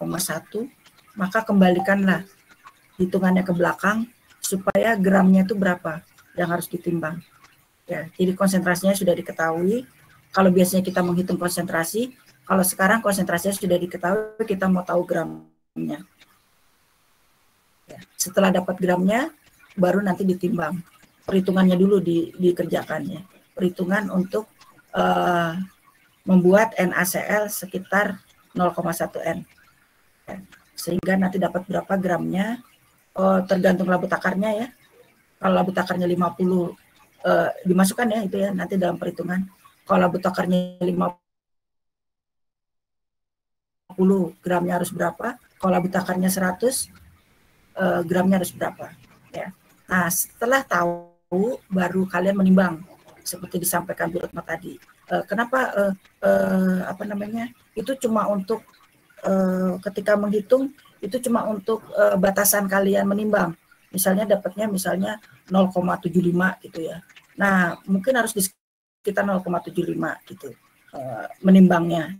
maka kembalikanlah hitungannya ke belakang supaya gramnya itu berapa yang harus ditimbang. Ya, jadi konsentrasinya sudah diketahui. Kalau biasanya kita menghitung konsentrasi, kalau sekarang konsentrasinya sudah diketahui, kita mau tahu gramnya. Ya, setelah dapat gramnya, baru nanti ditimbang. Perhitungannya dulu dikerjakannya. Perhitungan untuk membuat NaCl sekitar 0,1 N. Ya, sehingga nanti dapat berapa gramnya, tergantung labu takarnya ya. Kalau labu takarnya 50, dimasukkan ya itu ya nanti dalam perhitungan. Kalau labu takarnya 50 gramnya harus berapa? Kalau labu takarnya 100 gramnya harus berapa? Ya. Nah setelah tahu baru kalian menimbang seperti disampaikan Bu Retno tadi. Kenapa itu cuma untuk ketika menghitung itu cuma untuk batasan kalian menimbang. Misalnya dapatnya misalnya 0,75 gitu ya. Nah, mungkin harus di sekitar 0,75 gitu menimbangnya.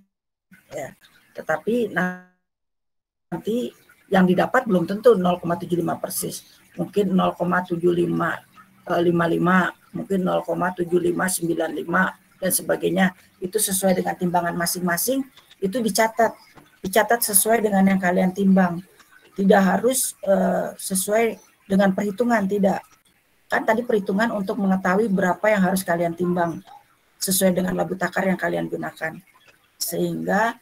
Ya. Tetapi nanti yang didapat belum tentu 0,75 persis. Mungkin 0,7555, mungkin 0,7595 dan sebagainya. Itu sesuai dengan timbangan masing-masing, itu dicatat sesuai dengan yang kalian timbang. Tidak harus sesuai dengan perhitungan, tidak. Kan tadi perhitungan untuk mengetahui berapa yang harus kalian timbang sesuai dengan labu takar yang kalian gunakan. Sehingga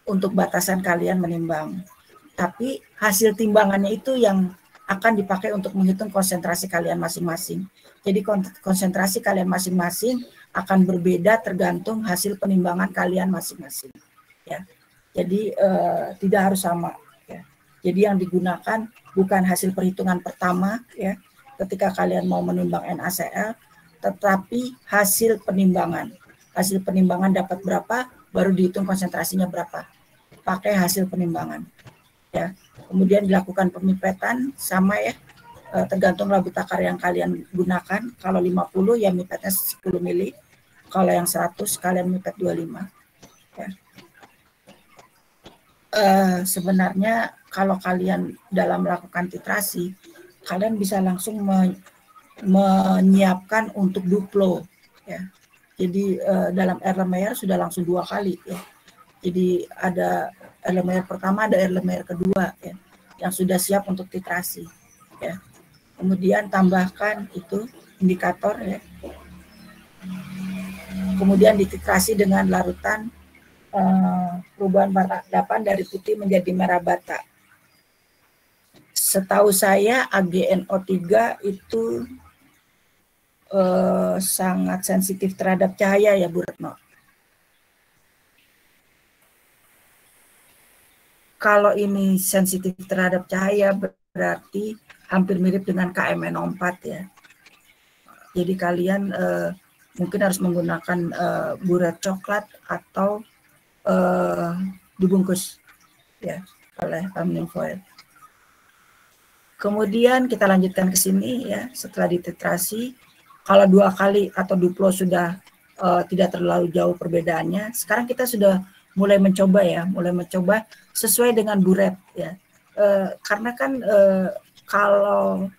untuk batasan kalian menimbang. Tapi hasil timbangannya itu yang akan dipakai untuk menghitung konsentrasi kalian masing-masing. Jadi konsentrasi kalian masing-masing akan berbeda tergantung hasil penimbangan kalian masing-masing. Ya. Jadi tidak harus sama. Ya. Jadi yang digunakan bukan hasil perhitungan pertama ya ketika kalian mau menimbang NaCl, tetapi hasil penimbangan. Hasil penimbangan dapat berapa, baru dihitung konsentrasinya berapa. Pakai hasil penimbangan. Ya. Kemudian dilakukan pemipetan sama ya, tergantung labu takar yang kalian gunakan. Kalau 50 ya mipetnya 10 mili. Kalau yang 100 kalian mipet 25. Ya. Sebenarnya kalau kalian dalam melakukan titrasi, kalian bisa langsung menyiapkan untuk duplo. Ya. Jadi dalam Erlenmeyer sudah langsung 2 kali. Ya. Jadi ada Erlenmeyer pertama, ada Erlenmeyer kedua ya, yang sudah siap untuk titrasi. Ya. Kemudian tambahkan itu indikator ya. Kemudian dititrasi dengan larutan perubahan warna endapan dari putih menjadi merah bata. Setahu saya AgNO3 itu sangat sensitif terhadap cahaya ya Bu Retno. Kalau ini sensitif terhadap cahaya berarti hampir mirip dengan KMNO4 ya. Jadi kalian mungkin harus menggunakan buret coklat atau dibungkus ya oleh aluminium foil. Kemudian kita lanjutkan ke sini ya, setelah dititrasi, kalau 2 kali atau duplo sudah tidak terlalu jauh perbedaannya, sekarang kita sudah mulai mencoba sesuai dengan buret ya. Karena kan kalau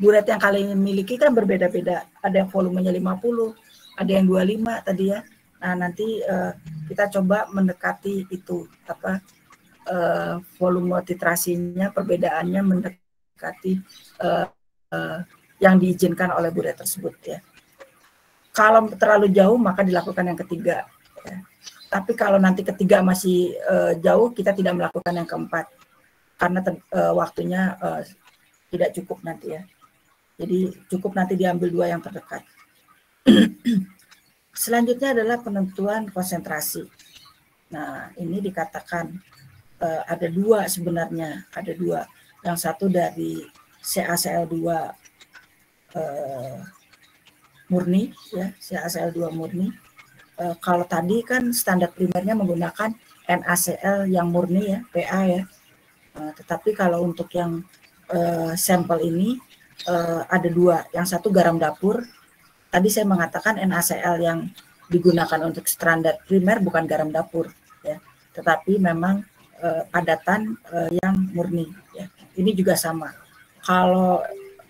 buret yang kalian miliki kan berbeda-beda, ada yang volumenya 50, ada yang 25 tadi ya. Nah, nanti kita coba mendekati itu volume titrasinya, perbedaannya mendekati yang diizinkan oleh buret tersebut ya. Kalau terlalu jauh maka dilakukan yang ketiga. Ya. Tapi kalau nanti ketiga masih jauh, kita tidak melakukan yang keempat karena waktunya tidak cukup nanti ya. Jadi cukup nanti diambil 2 yang terdekat. Selanjutnya adalah penentuan konsentrasi. Nah, ini dikatakan ada 2 sebenarnya, ada 2. Yang satu dari CaCl2 murni, ya, CaCl2 murni. Kalau tadi kan standar primernya menggunakan NaCl yang murni ya, Pa ya. Tetapi kalau untuk yang sampel ini ada 2. Yang satu garam dapur. Tadi saya mengatakan NaCl yang digunakan untuk standar primer bukan garam dapur, ya. Tetapi memang padatan yang murni. Ya. Ini juga sama. Kalau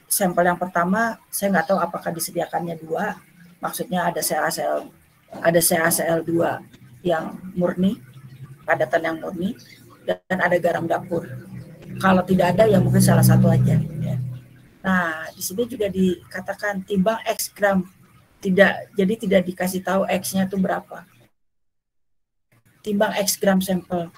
sampel yang pertama, saya nggak tahu apakah disediakannya 2. Maksudnya ada CaCl2 yang murni, padatan yang murni, dan ada garam dapur. Kalau tidak ada, ya mungkin salah satu aja. Ya. Nah, di sini juga dikatakan timbang X gram. Jadi tidak dikasih tahu X-nya itu berapa. Timbang X gram sampel.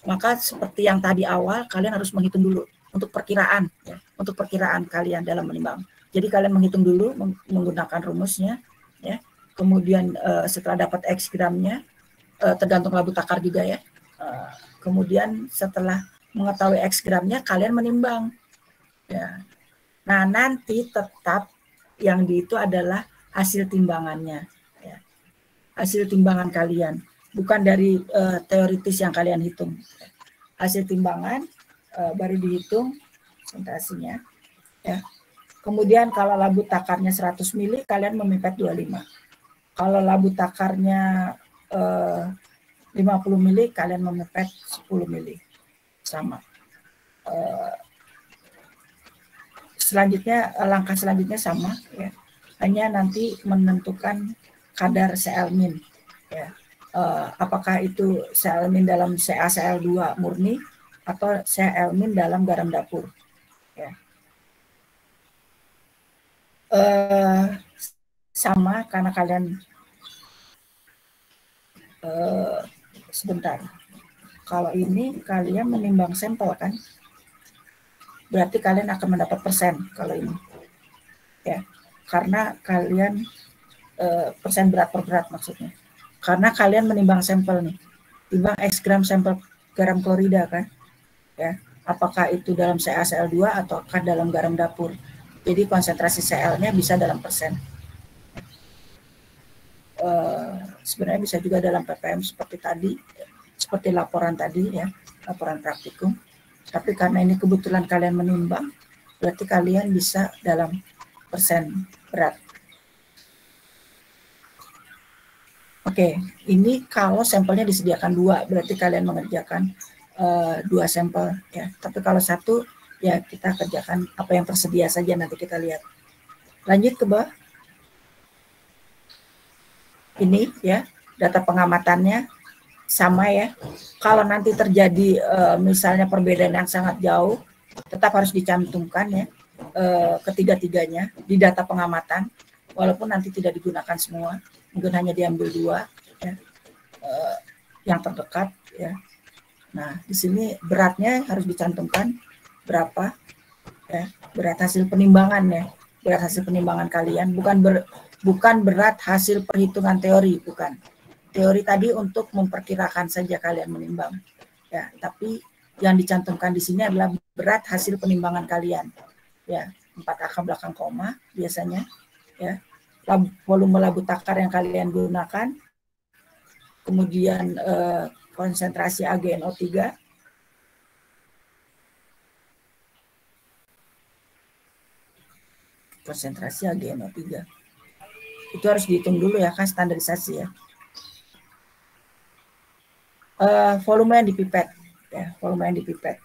Maka seperti yang tadi awal, kalian harus menghitung dulu untuk perkiraan, ya, untuk perkiraan kalian dalam menimbang. Jadi kalian menghitung dulu menggunakan rumusnya, ya. Kemudian setelah dapat X gramnya, tergantung labu takar juga ya. Kemudian setelah mengetahui X gramnya, kalian menimbang. Ya. Nah, nanti tetap yang itu adalah hasil timbangannya. Ya. Hasil timbangan kalian. Bukan dari teoritis yang kalian hitung. Hasil timbangan baru dihitung konsentrasinya. Ya. Kemudian kalau labu takarnya 100 mili, kalian memipet 25. Kalau labu takarnya 50 mili, kalian memipet 10 mili. Sama. Selanjutnya, langkah selanjutnya sama. Ya. Hanya nanti menentukan kadar Cl-min. Ya. Apakah itu Cl-min dalam CaCl2 murni atau Cl-min dalam garam dapur. Ya. Sama karena kalian sebentar. Kalau ini kalian menimbang sampel kan, berarti kalian akan mendapat persen kalau ini. Ya, karena kalian persen berat per berat maksudnya. Karena kalian menimbang sampel nih, timbang X gram sampel garam klorida kan, ya. Apakah itu dalam CaCl2 ataukah dalam garam dapur? Jadi konsentrasi Cl-nya bisa dalam persen. Sebenarnya bisa juga dalam ppm seperti tadi, seperti laporan tadi ya, laporan praktikum. Tapi karena ini kebetulan kalian menimbang, berarti kalian bisa dalam persen berat. Oke, ini kalau sampelnya disediakan 2, berarti kalian mengerjakan 2 sampel ya. Tapi kalau 1 ya kita kerjakan apa yang tersedia saja, nanti kita lihat. Lanjut ke bawah. Ini ya, data pengamatannya sama ya. Kalau nanti terjadi misalnya perbedaan yang sangat jauh, tetap harus dicantumkan ya ketiga-tiganya di data pengamatan, walaupun nanti tidak digunakan semua, mungkin hanya diambil 2 ya, yang terdekat ya. Nah, di sini beratnya harus dicantumkan berapa ya, berat hasil penimbangan ya, berat hasil penimbangan kalian, bukan berat hasil perhitungan teori, bukan. Teori tadi untuk memperkirakan saja kalian menimbang ya, tapi yang dicantumkan di sini adalah berat hasil penimbangan kalian ya, 4 angka belakang koma biasanya ya, volume labu takar yang kalian gunakan, kemudian konsentrasi AgNO3, konsentrasi AgNO3 itu harus dihitung dulu ya, kan standarisasi ya. Volume yang dipipet ya, volume yang dipipet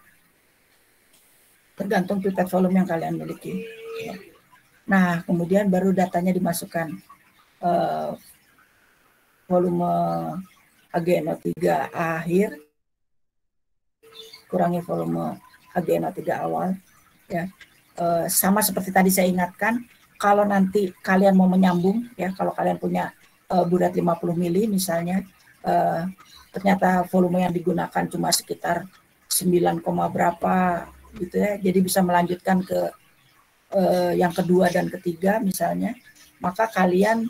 tergantung pipet volume yang kalian miliki ya. Nah, kemudian baru datanya dimasukkan, volume AgNO3 akhir kurangi volume AgNO3 awal ya. Sama seperti tadi saya ingatkan, kalau nanti kalian mau menyambung ya, kalau kalian punya burat 50 mili misalnya, ternyata volume yang digunakan cuma sekitar 9, berapa gitu ya, jadi bisa melanjutkan ke yang kedua dan ketiga misalnya, maka kalian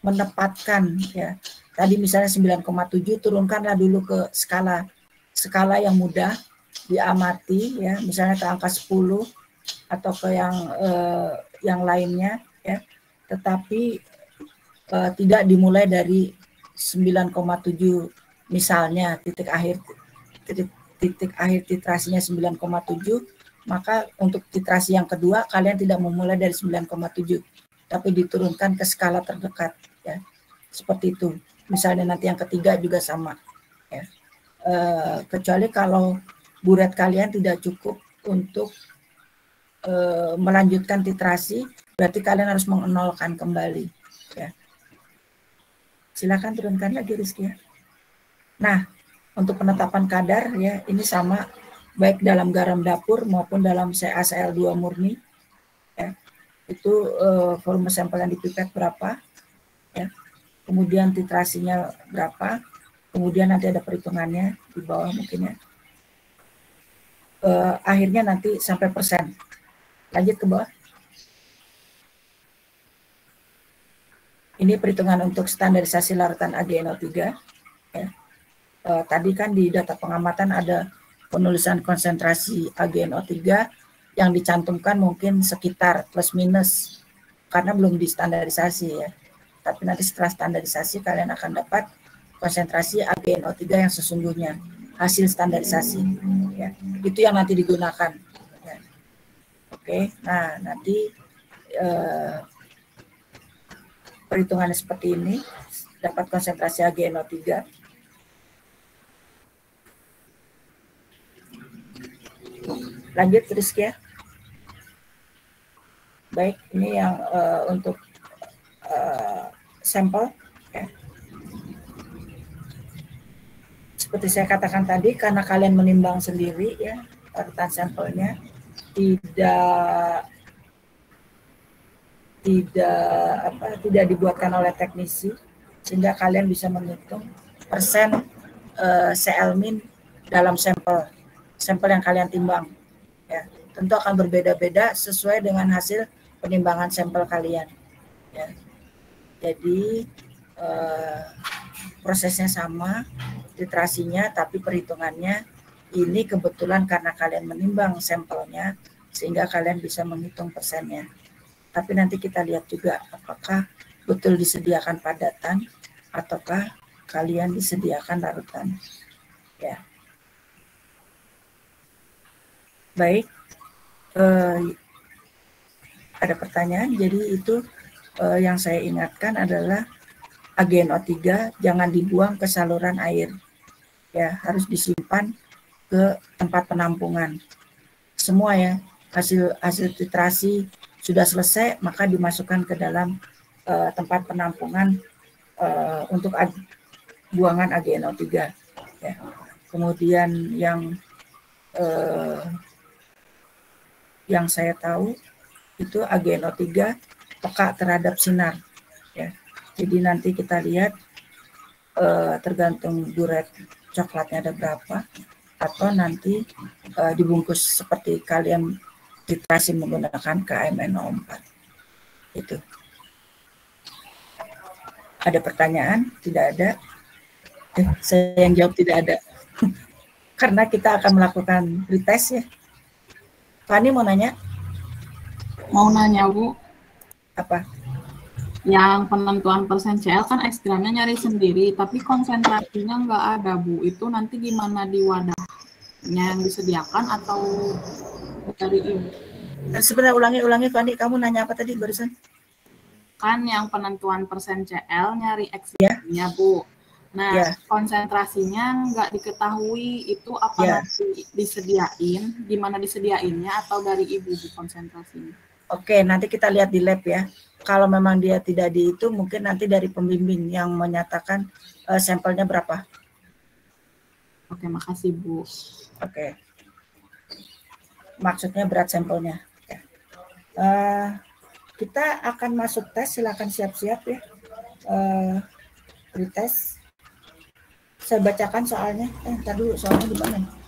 menempatkan ya, tadi misalnya 9,7 turunkanlah dulu ke skala yang mudah diamati ya, misalnya ke angka 10 atau ke yang lainnya ya, tetapi tidak dimulai dari 9,7 misalnya titik akhir titrasinya 9,7, maka untuk titrasi yang kedua kalian tidak memulai dari 9,7 tapi diturunkan ke skala terdekat ya, seperti itu. Misalnya nanti yang ketiga juga sama ya. Kecuali kalau burat kalian tidak cukup untuk melanjutkan titrasi, berarti kalian harus mengenolkan kembali ya. Silakan turunkan lagi Rizky ya. Nah, untuk penetapan kadar ya, ini sama baik dalam garam dapur maupun dalam CaCl2 murni ya. Itu volume sampel yang dipipet berapa ya. Kemudian titrasinya berapa, kemudian nanti ada perhitungannya di bawah mungkin ya. Akhirnya nanti sampai persen. Lanjut ke bawah. Ini perhitungan untuk standarisasi larutan AgNO3 ya. Tadi kan di data pengamatan ada penulisan konsentrasi AgNO3 yang dicantumkan mungkin sekitar plus minus karena belum distandarisasi ya. Tapi nanti setelah standarisasi kalian akan dapat konsentrasi AgNO3 yang sesungguhnya hasil standarisasi ya. Itu yang nanti digunakan ya. Oke, nah nanti perhitungannya seperti ini, dapat konsentrasi AgNO3. Lanjut terus ya. Baik, ini yang untuk sampel ya. Seperti saya katakan tadi, karena kalian menimbang sendiri ya, larutan sampelnya tidak dibuatkan oleh teknisi, sehingga kalian bisa menghitung persen Cl- dalam sampel yang kalian timbang ya. Tentu akan berbeda-beda sesuai dengan hasil penimbangan sampel kalian ya. Jadi prosesnya sama, titrasinya, tapi perhitungannya ini kebetulan karena kalian menimbang sampelnya sehingga kalian bisa menghitung persennya. Tapi nanti kita lihat juga apakah betul disediakan padatan ataukah kalian disediakan larutan. Ya. Baik. Ada pertanyaan. Jadi itu yang saya ingatkan adalah AgNO3 jangan dibuang ke saluran air. Ya, harus disimpan ke tempat penampungan. Semua ya, hasil titrasi sudah selesai, maka dimasukkan ke dalam tempat penampungan untuk buangan AgNO3. Ya. Kemudian yang saya tahu itu AgNO3 peka terhadap sinar. Ya. Jadi nanti kita lihat tergantung duret coklatnya ada berapa, atau nanti dibungkus seperti kalian titrasi menggunakan KMNO4. Itu. Ada pertanyaan? Tidak ada. Saya yang jawab tidak ada. Karena kita akan melakukan retest ya. Fani mau nanya? Mau nanya Bu. Apa? Yang penentuan persen Cl kan eksternnya nyari sendiri, tapi konsentrasinya nggak ada Bu. Itu nanti gimana di wadahnya yang disediakan atau dari Ibu? Sebenarnya ulangi Fani, kamu nanya apa tadi barusan? Kan yang penentuan persen Cl nyari eksternnya Bu. Nah, konsentrasinya nggak diketahui, itu apa nanti disediain, gimana disediainnya atau dari Ibu Bu konsentrasinya? Oke, nanti kita lihat di lab ya. Kalau memang dia tidak dihitung, mungkin nanti dari pembimbing yang menyatakan sampelnya berapa. Oke, makasih Bu. Oke. Maksudnya berat sampelnya. Kita akan masuk tes, silakan siap-siap ya. Pretest. Saya bacakan soalnya. Ntar dulu soalnya di mana?